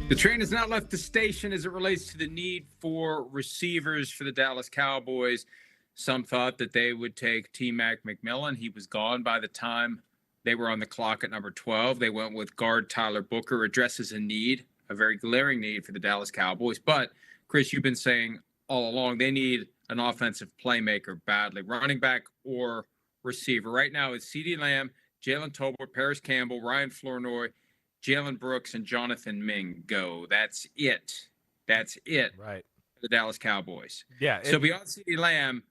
The train has not left the station as it relates to the need for receivers for the Dallas Cowboys. Some thought that they would take T-Mac McMillan. He was gone by the time they were on the clock at number 12. They went with guard Tyler Booker, addresses a need, a very glaring need for the Dallas Cowboys. But, Chris, you've been saying all along they need an offensive playmaker badly, running back or receiver. Right now it's CeeDee Lamb, Jalen Tolbert, Paris Campbell, Ryan Flournoy, Jalen Brooks, and Jonathan Mingo. That's it. That's it. Right. For the Dallas Cowboys. Yeah. So beyond CeeDee Lamb,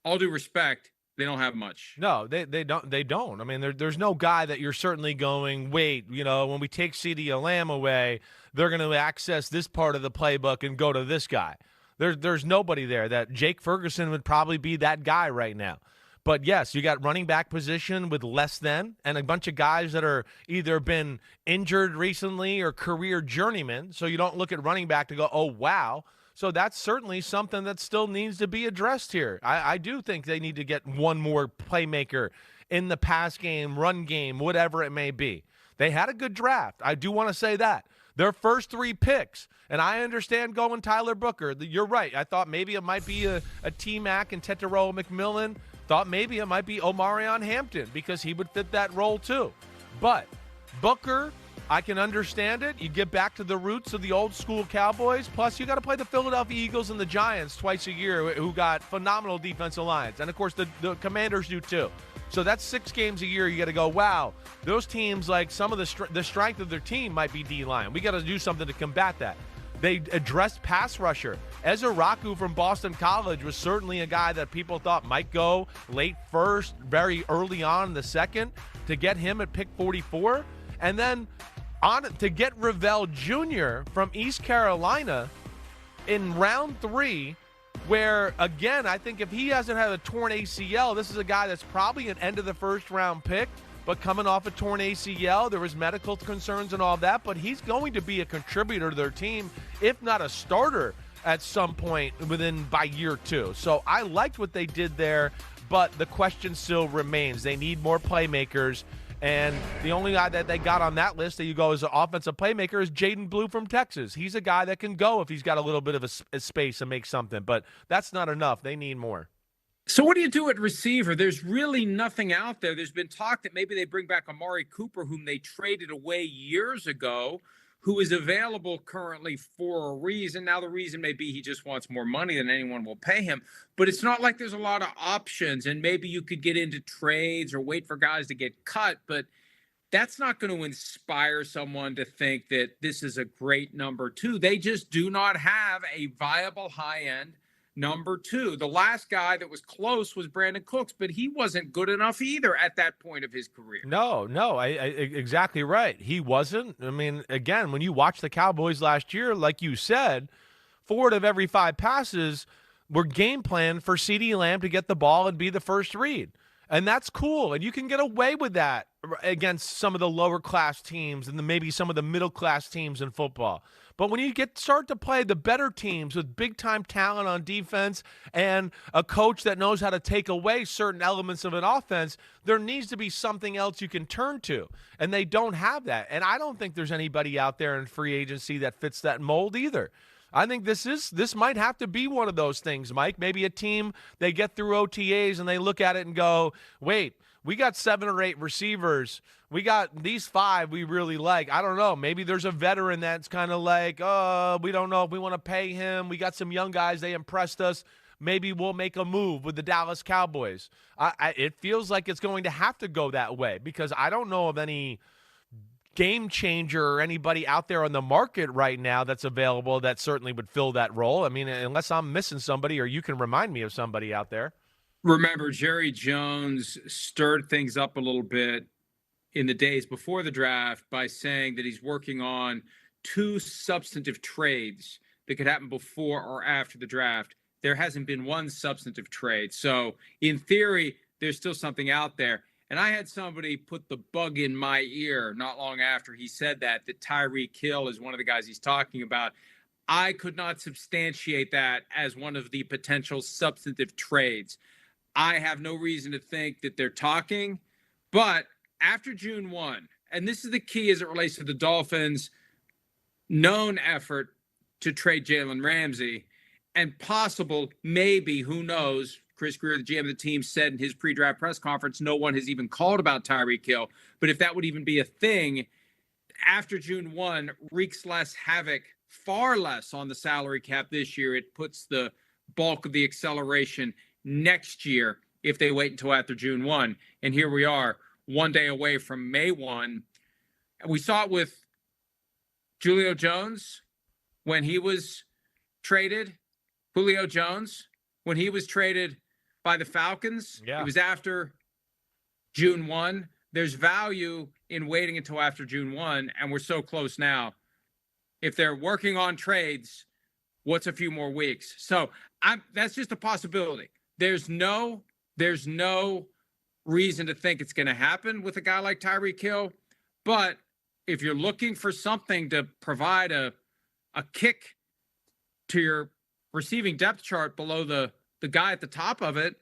all due respect, they don't have much. No, they don't. I mean, there's no guy that you're certainly going, wait, when we take CeeDee Lamb away, they're going to access this part of the playbook and go to this guy. There's nobody there. That Jake Ferguson would probably be that guy right now. But, yes, you got running back position with less than and a bunch of guys that are either been injured recently or career journeymen. So you don't look at running back to go, oh, wow. So that's certainly something that still needs to be addressed here. I do think they need to get one more playmaker in the pass game, run game, whatever it may be. They had a good draft. I do want to say that. Their first 3 picks, and I understand going Tyler Booker. You're right. I thought maybe it might be a T-Mac and Tetairoa McMillan. Thought maybe it might be Omarion Hampton because he would fit that role too. But Booker, I can understand it. You get back to the roots of the old school Cowboys. Plus, you got to play the Philadelphia Eagles and the Giants twice a year, who got phenomenal defensive lines. And, of course, the Commanders do too. So that's 6 games a year. You got to go, wow, those teams, like some of the strength of their team might be D-line. We got to do something to combat that. They addressed pass rusher. Ezra Raku from Boston College was certainly a guy that people thought might go late first, very early on in the second, to get him at pick 44. And then to get Revell Jr. from East Carolina in round 3, where, again, I think if he hasn't had a torn ACL, this is a guy that's probably an end of the first round pick. But coming off a torn ACL, there was medical concerns and all that, but he's going to be a contributor to their team, if not a starter at some point by year 2. So I liked what they did there, but the question still remains. They need more playmakers, and the only guy that they got on that list that you go as an offensive playmaker is Jaden Blue from Texas. He's a guy that can go if he's got a little bit of a space and make something, but that's not enough. They need more. So what do you do at receiver? There's really nothing out there. There's been talk that maybe they bring back Amari Cooper, whom they traded away years ago, who is available currently for a reason. Now, the reason may be he just wants more money than anyone will pay him. But it's not like there's a lot of options, and maybe you could get into trades or wait for guys to get cut. But that's not going to inspire someone to think that this is a great number 2. They just do not have a viable high-end number 2. The last guy that was close was Brandon Cooks, but he wasn't good enough either at that point of his career. No, I exactly right. He wasn't. I mean, again, when you watch the Cowboys last year, like you said, 4 out of every 5 passes were game planned for CeeDee Lamb to get the ball and be the first read. And that's cool. And you can get away with that against some of the lower class teams and maybe some of the middle class teams in football. But when you start to play the better teams with big-time talent on defense and a coach that knows how to take away certain elements of an offense, there needs to be something else you can turn to. And they don't have that. And I don't think there's anybody out there in free agency that fits that mold either. I think this might have to be one of those things, Mike. Maybe a team, they get through OTAs and they look at it and go, wait, we got 7 or 8 receivers. We got these 5 we really like. I don't know. Maybe there's a veteran that's kind of like, oh, we don't know if we want to pay him. We got some young guys. They impressed us. Maybe we'll make a move with the Dallas Cowboys. It feels like it's going to have to go that way because I don't know of any game changer or anybody out there on the market right now that's available that certainly would fill that role. I mean, unless I'm missing somebody or you can remind me of somebody out there. Remember, Jerry Jones stirred things up a little bit in the days before the draft by saying that he's working on 2 substantive trades that could happen before or after the draft. There hasn't been one substantive trade. So in theory, there's still something out there. And I had somebody put the bug in my ear not long after he said that Tyreek Hill is one of the guys he's talking about. I could not substantiate that as one of the potential substantive trades. I have no reason to think that they're talking, but after June 1, and this is the key as it relates to the Dolphins, known effort to trade Jalen Ramsey, and possible, maybe, who knows, Chris Greer, the GM of the team, said in his pre-draft press conference, no one has even called about Tyreek Hill. But if that would even be a thing, after June 1, wreaks less havoc, far less on the salary cap this year. It puts the bulk of the acceleration next year if they wait until after June 1. And here we are, one day away from May 1. And we saw it with Julio Jones when he was traded. Julio Jones, when he was traded by the Falcons, It was after June 1. There's value in waiting until after June 1, and we're so close now. If they're working on trades, what's a few more weeks? So that's just a possibility. There's no reason to think it's going to happen with a guy like Tyreek Hill. But if you're looking for something to provide a kick to your receiving depth chart below the guy at the top of it,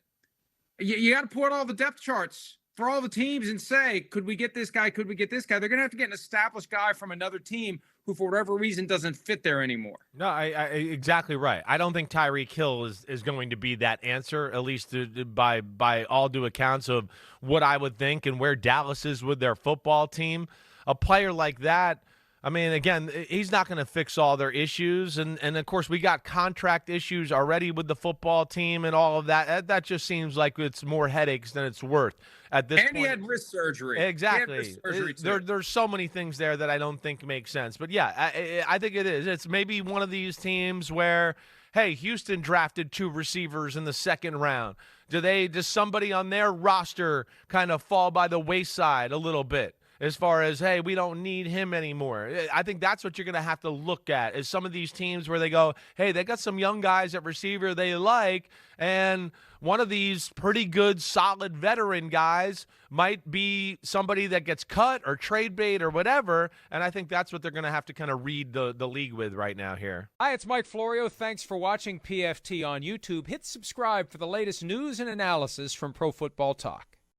you got to put all the depth charts for all the teams and say, could we get this guy? Could we get this guy? They're going to have to get an established guy from another team who, for whatever reason, doesn't fit there anymore. No, I exactly right. I don't think Tyreek Hill is going to be that answer, at least by all due accounts of what I would think and where Dallas is with their football team. A player like that, I mean, again, he's not going to fix all their issues. And of course, we got contract issues already with the football team and all of that. That just seems like it's more headaches than it's worth at this point. And he had wrist surgery. Exactly. There's so many things there that I don't think make sense. But, yeah, I think it is. It's maybe one of these teams where, hey, Houston drafted 2 receivers in the second round. Does somebody on their roster kind of fall by the wayside a little bit? As far as, hey, we don't need him anymore. I think that's what you're going to have to look at is some of these teams where they go, hey, they got some young guys at receiver they like, and one of these pretty good, solid veteran guys might be somebody that gets cut or trade bait or whatever, and I think that's what they're going to have to kind of read the league with right now here. Hi, it's Mike Florio. Thanks for watching PFT on YouTube. Hit subscribe for the latest news and analysis from Pro Football Talk.